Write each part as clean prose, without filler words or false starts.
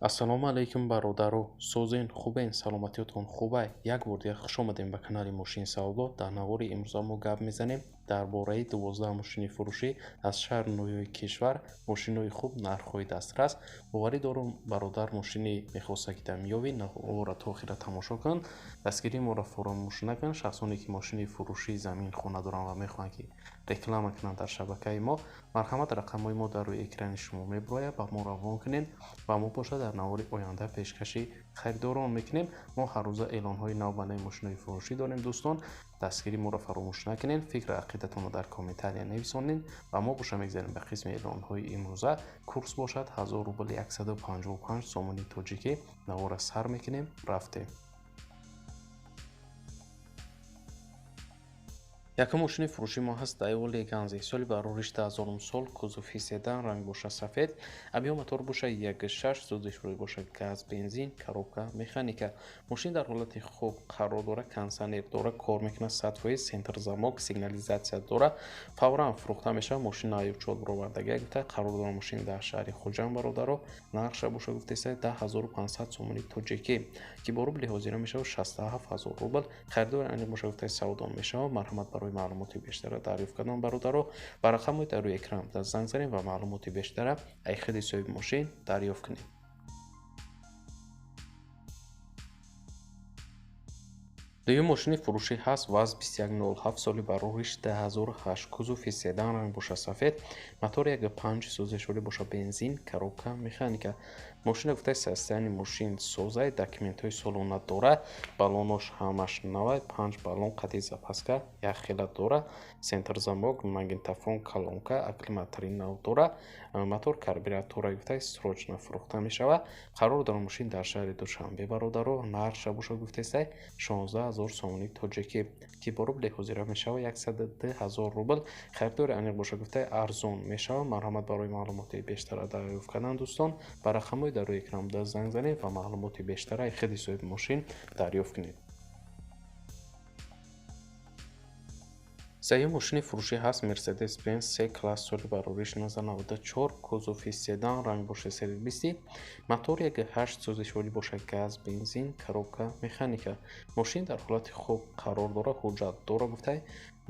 Ассалому алайкум бародару, созен хубен, саломатиётон хубай. Як бор дигар хуш омадем ба канали Мошини Савдо. Дар навори имрӯза мо гап мезанем дар бораи 12 мошини фурӯшӣ аз шаҳри ноҳияи кишвар. Мошинои хуб, нархҳои дастрас. Боварӣ дорам бародар мошини мехоста ки дамёбӣ, навора то охира тамошо кун. Дастгирии моро фаромӯш накун. Шахсоне ки мошини фурӯшии замин хона доранд ва мехоҳанд ки реклама кунанд дар шабакаи мо, марҳамат рақамҳои мо дар рӯи экрани шумо мебурояд. Ба мо равон кунед ва мо бошад дар навори оянда пешкаши харидорон мекунем. Мо ҳар рӯза эълонҳои нав ба нави мошинои фурӯшӣ дорем. Дӯстон, дастгирии моро фаромӯш накунед. Фикру ақидатонро дар комментария нависонед ва мо боша мегзарем ба қисми эълонҳои имрӯза. Курс бошад 1000 рубли 155 сомони тоҷикӣ. Навора сар мекунем, рафтем. Якум мошини фурӯши мо ҳаст Daewoo Ganzi. Соли барориш 2000 сол, кузуфи седан, ранг боша сафед, объем мотор боша 1.6, сӯзишворӣ боша газ, бензин, коробка механика. Мошин дар ҳолати хуб қарор дорад, кондитсионер дорад, кор мекунад 100%, сентр замок, сигнализатсия дорад, фавран фурӯхта мешавад. Мошина аёбчот баровардагӣ гуфта қарор дорад. Мошин дар шаҳри Хуҷанд бародаро, нархша боша гуфтаиста 10500 сомони тоҷикӣ ки бо рубли ҳозира мешавад 67000 рубл. Харидори аниқ боша гуфта савдо мешавад. Марҳамат барои маълумоти бештара дарёфт кардан бародаро ба рақамҳои дар рӯи экран занг занед ва маълумоти бештара аз худи соҳиби мошин дарёфт кунед. дуюм мошини фурӯшӣ ҳаст ВАЗ 2107 соли барориш 2008, кузуфи седан, ранг боша сафед, мотор 1.5, сӯзишворӣ боша бензин, коробка механика. Мошина гуфтаи состоянии мошин созай, документҳои солона дорад, баллонош ҳамаш навай, 5 баллон қати запаска, яххела дорад, сентр замок, магнитофон, колонка, акклиматори нав дорад, мотор карбюратора гуфтаи срочно фурӯхта мешавад. қарор дорад мошин дар шаҳри Душанбе бародаро, нархша боша гуфтаиста 16000 сомони тоҷикӣ ки бо рубли ҳозира мешавад 102000 рубл. харидори аниқ боша гуфтаи арзон мешавад. марҳамат барои маълумоти бештара дарёфт кардан дӯстон ба рақамҳои дар рӯи экран буда занг занед ва маълумоти бештара аз худи соҳиби мошин дарёфт кунед. сеюм мошини фурӯшӣ ҳаст Mercedes-Benz C-класс соли барориш 1994, кузуфи седан, ранг боша сервиси, мотор 1.8, сӯзишворӣ боша газ, бензин, коробка механика. мошин дар ҳолати хуб қарор дорад, ҳуҷҷат дорад гуфтай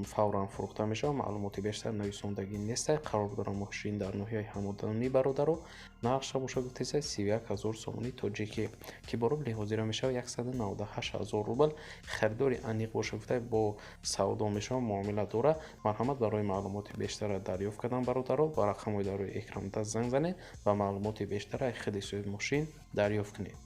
фавран фурӯхта мешавад. маълумоти бештар нависондагӣ нестай. қарор дорад мошин дар ноҳияи ҳамдонӣ бародаро, нархша боша гуфтаиста 31000 сомони тоҷикӣ ки бо рубли ҳозира мешавад 198000 рубл. харидори аниқ боша гуфтай бо савдо мешавад, муомила дорад. марҳамат барои маълумоти бештара дарёфт кардан бародаро ба рақамҳои дар рӯи экран буда занг занед ва маълумоти бештара аз худи соҳиби мошин дарёфт кунед.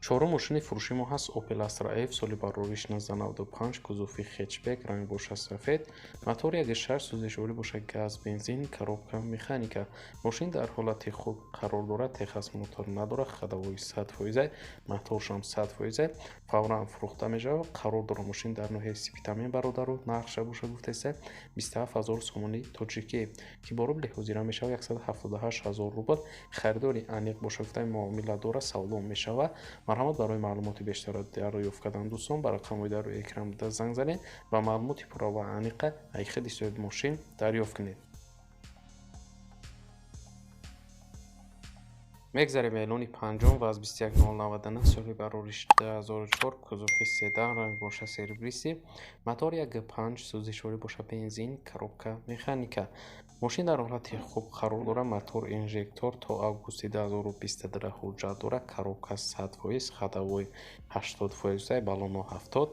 чорум мошини фурӯши мо ҳаст Opel Astra F соли барориш 1995, кузуфи хетчбек, ранг боша сафед, мотор 1.6, сӯзишворӣ боша газ, бензин, коробка механика. мошин дар ҳолати хуб қарор дорад, техас мотор надорад, ходовои 100%, моторшам 100%, фавран фурӯхта мешавад. қарор дорад мошин дар ноҳияи Сипитамен бародаро, нархша боша гуфтаиста 27000 сомони тоҷикӣ ки бо рубли ҳозира мешавад 178000 рубл. харидори аниқ боша гуфтай муомила дорад, савдо мешавад. марҳамат барои маълумоти бештара дарёфт кардан дӯстон ба рақамҳои дар рӯи экран буда занг занед ва маълумоти пурра ва аниқа аз худи соҳиби мошин дарёфт кунед. мегзарем эълони панҷум ВАЗ 21099 соли барориш 2004, кузуфи седан, ранг боша сервиси, мотор 1.5, сӯзишворӣ боша бензин, коробка механика. мошин дар ҳолати хуб қарор дорад, мотор инжектор то августи 2022 ҳуҷҷат дорад, коробка 100%, ходовой 80%, баллоно 70,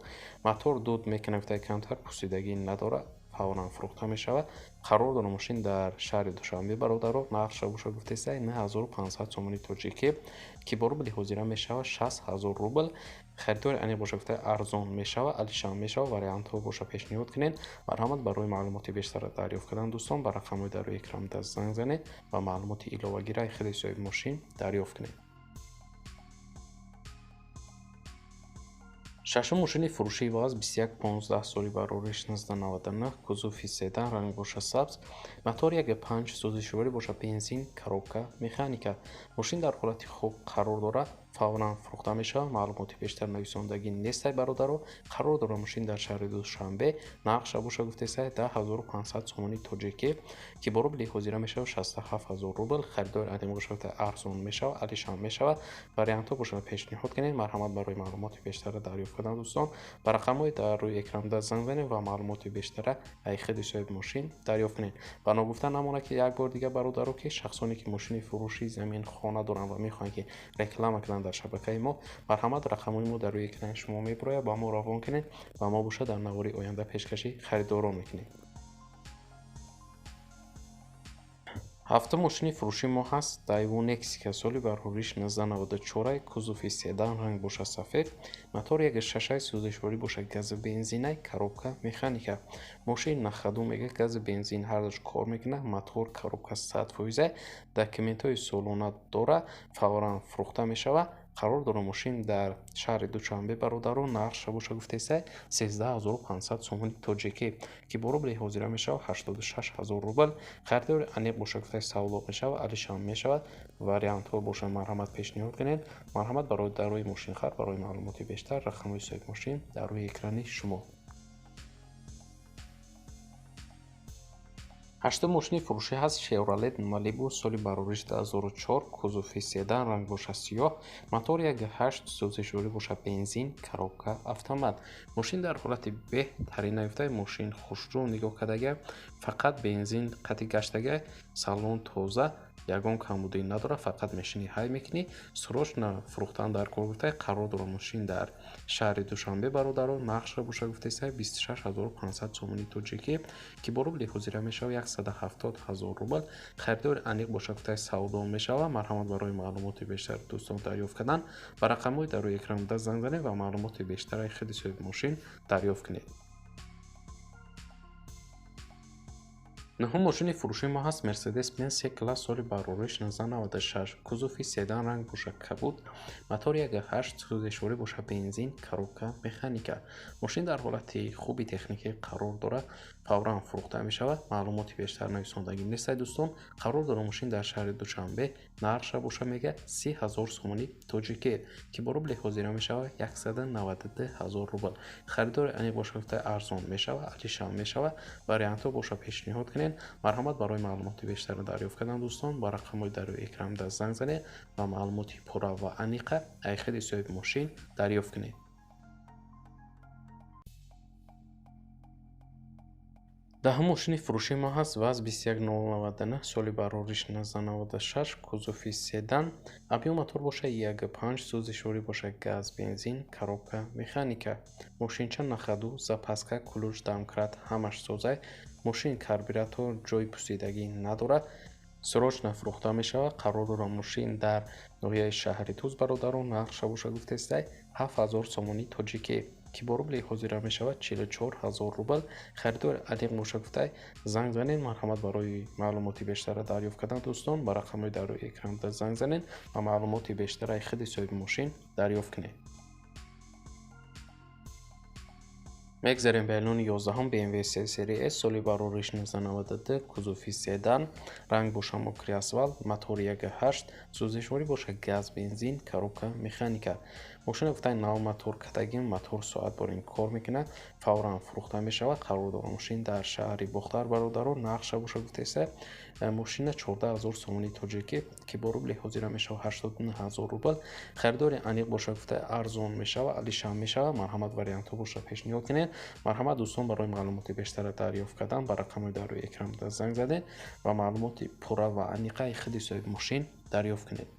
мотор дуд мекунад гуфтаи камтар, пусидагӣ надорад, фавран фурӯхта мешавад. қарор дорад мошин дар шаҳри Душанбе бародаро, нархша боша гуфтаиста 9500 сомони тоҷикӣ ки бо рубли ҳозира мешавад 60000 рубл. харидори аниқ боша гуфтай арзон мешавад, алишам мешавад. вариантҳо боша пешниҳод кунед. марҳамат барои маълумоти бештара дарёфт кардан дӯстон ба рақамҳои дар рӯи экран буда занг занед ва маълумоти иловагира аз худи соҳиби мошин дарёфт кунед. шашум мошини фурӯшии ВАЗ 2115 соли барориш 1999, кузуфи седан, ранг боша сабз, мотор 1.5, сӯзишворӣ боша бензин, коробка механика. мошин дар ҳолати хуб қарор дорад, фавран фурӯхта мешавад. маълумоти бештар нависондагӣ нестай бародаро. қарор дорад мошин дар шаҳри Душанбе нақша боша гуфтесай 10500 сомони тоҷикӣ ки бо рубли ҳозира мешавад 67000 рубл. харидори адим боша гуфта арзон мешавад, алишам мешавад. вариантҳо боша пешниҳод кунед. марҳамат барои маълумоти бештара дарёфт кардан дӯстон ба рақамҳои дар рӯи экранда занг занед ва маълумоти бештара аз хиди соҳиби мошин дарёфт кунед. ба ногуфта намонад ки як бор дига бародаро ки шахсоне ки мошини фурӯши замин хона доранд ва мехоҳанд ки реклама кунанд дар шабакаи мо, марҳамат рақамҳои мо дар рӯи экрани шумо мебурояд. ба мо равон кунед ва мо боша дар навори оянда пешкаши харидорон мекунем. ҳафта мошини фурӯши мо ҳаст. Daewoo Nexia соли барориш 1994 кузуфи седан ранг боша сафед, мотор 1.6 сӯзишворӣ боша гази бензинай, коробка механика. мошин нахаду мега гази бензин ҳардуш кор мекунад. мотор коробка 100% документҳои солона дора. фавран фурӯхта мешавад. қарор дорад мошин дар шаҳри Душанбе бародаро нақша боша гуфтесай 13500 сомони тоҷикӣ ки бо рубли ҳозира мешавад 86000 рубл. харидори аниқ боша гуфтесай савло мешавад, алишам мешавад. вариантҳо боша марҳамат пешниҳод кунед. марҳамат барои дарои мошинхар барои маълумоти бештар рақамҳои соҳиби мошин дар рӯи экрани шумо. ҳаштум мошини фурӯшӣ ҳаст. Chevrolet Malibu соли барориш 2004 кузуфи седан ранг боша сиёҳ, мотор 1.8 сӯзишворӣ боша бензин, коробка автомат. мошин дар ҳолати беҳтарин наифтаи мошин хушрӯ нигоҳ кардага, фақат бензин қатъи гаштага, салон тоза, ягон камбудӣ надорад, фақат мешини ҳай мекунӣ. срочно фурӯхтан дар кор гуфтае қарор дорад мошин дар шаҳри Душанбе бародаро нақша боша гуфтесай 26500 сомони тоҷикӣ ки бо рубли ҳозира мешавад 170000 рубл. харидори аниқ боша гуфтае савдо мешавад. марҳамат барои маълумоти бештар дӯстон дарёфт кардан ба рақамҳои дар рӯи экран занг занед ва маълумоти бештар аз хиди соҳиби мошин дарёфт кунед. нуҳум мошини фурӯши мо ҳаст. Mercedes-Benz C-Class соли барориш 1996 кузуфи седан ранг боша кабуд, мотор 1.8 сӯзишворӣ боша бензин, коробка механика. мошин дар ҳолати хуби техникӣ қарор дорад. фавран фурӯхта мешавад. маълумоти бештар нависондагӣ нестай дӯстон. қарор дорад мошин дар шаҳри Душанбе нарша боша мега 30000 сомони тоҷикӣ ки бо рубли ҳозира мешавад 192000 рубл. харидори аниқ боша гуфта арзон мешавад, алишам мешавад. вариантҳо боша пешниҳод кунед. марҳамат барои маълумоти бештар дарёфт кардан дӯстон ба рақамҳои дар рӯи экран занг занед ва маълумоти пурра ва аниқа аз хиди соҳиби мошин дарёфт кунед. даҳум мошини фурӯши мо ҳаст. ВАЗ 21099 соли барориш 1996 кузуфи седан, объём мотор боша 1.5 сӯзишворӣ боша газ бензин, коробка механика. мошинча нахаду, запаска, кулуч, домкрат ҳамаш созай. мошин карбюратор ҷойи пусидагӣ надорад. срочно фурӯхта мешавад. қарор дорад мошин дар ноҳияи шаҳри Туз бародаро нақша боша гуфтесай 7000 сомони тоҷикӣ ки бо рубли ҳозира мешавад 44000 рубл. харидори аниқ боша гуфтай занг занед. марҳамат барои маълумоти бештара дарёфт кардан дӯстон ба рақамҳои дар рӯи экран занг занед ва маълумоти бештара аз хиди соҳиби мошин дарёфт кунед. мегзарем ба эълони 11 BMW 3 Series S соли барориш 1992 кузуфи седан, ранг боша мокри асфал, мотор 1.8 сӯзишворӣ боша газ бензин, коробка механика. мошина гуфтаи нав мотор катагин, мотор соат борин кор мекунад. фавран фурӯхта мешавад. қарор дорад мошин дар шаҳри Бохтар бародаро нақша боша гуфтеса мошина 14000 сомони тоҷикӣ ки бо рубли ҳозира мешавад 89000 рубл. харидори аниқ боша гуфта арзон мешавад, алишам мешавад. марҳамат вариантҳо боша пешниҳод кунед. марҳамат дӯстон барои маълумоти бештара дарёфт кардан ба рақамҳои дар рӯи экран занг занед ва маълумоти пурра ва аниқа аз хиди соҳиби мошин дарёфт кунед.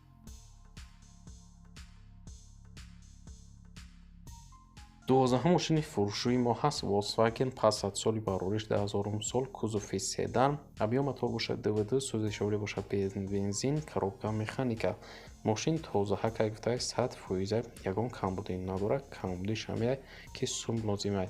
дувоздаҳум мошини фурӯшии мо ҳаст. Volkswagen Passat соли барориш 2000 сол кузуфи седан, объём мотор боша DVD, сӯзишворӣ боша бензин, коробка механика. мошин тозаҳака гуфтае 100% ягон камбудӣ надорад. камбудиш ҳамае ки сум лозимае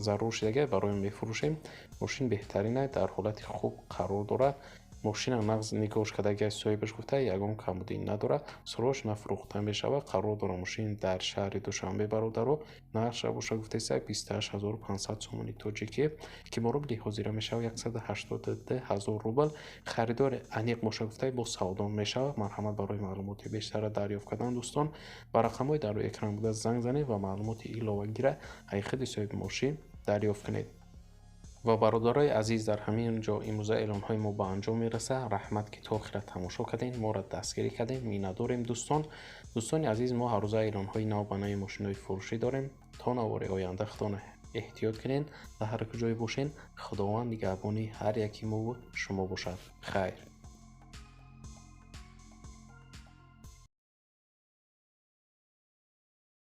зарур шудага барои мефурӯшем. мошин беҳтаринае, дар ҳолати хуб қарор дорад. мошина нағз нигоҳ кардагиаш соҳибаш гуфта ягон камбудӣ надорад, срош нафурӯхта мешавад, қарор дорам мошини дар шаҳри Душанбе бародару нархша боша гуфтаиса 28500 сомони тоҷикӣ ки муқобили ҳозира мешавад 182 000 рубл. харидори аниқ боша гуфта бо савдо мешавад. марҳамат барои маълумоти бештара дарёфт кардан дӯстон ба рақамҳои дар рӯи экран буда занг занед ва маълумоти иловагира ҳақиқати соҳиби мошин дарёфт кунед. ва бародарои азиз, дар ҳамин ҷо имрӯза эълонҳои мо ба анҷом мерасад. раҳмат ки то охира тамошо кардем, моро дастгирӣ кардем, миннатдорем дӯстон. дӯстони азиз, мо ҳаррӯза эълонҳои нав ба нави мошинҳои фурӯшӣ дорем. то навбари оянда худона эҳтиёт кунед. дар ҳар куҷое бошед, худованд нигаҳбони ҳар яки мо шумо бошад. хайр.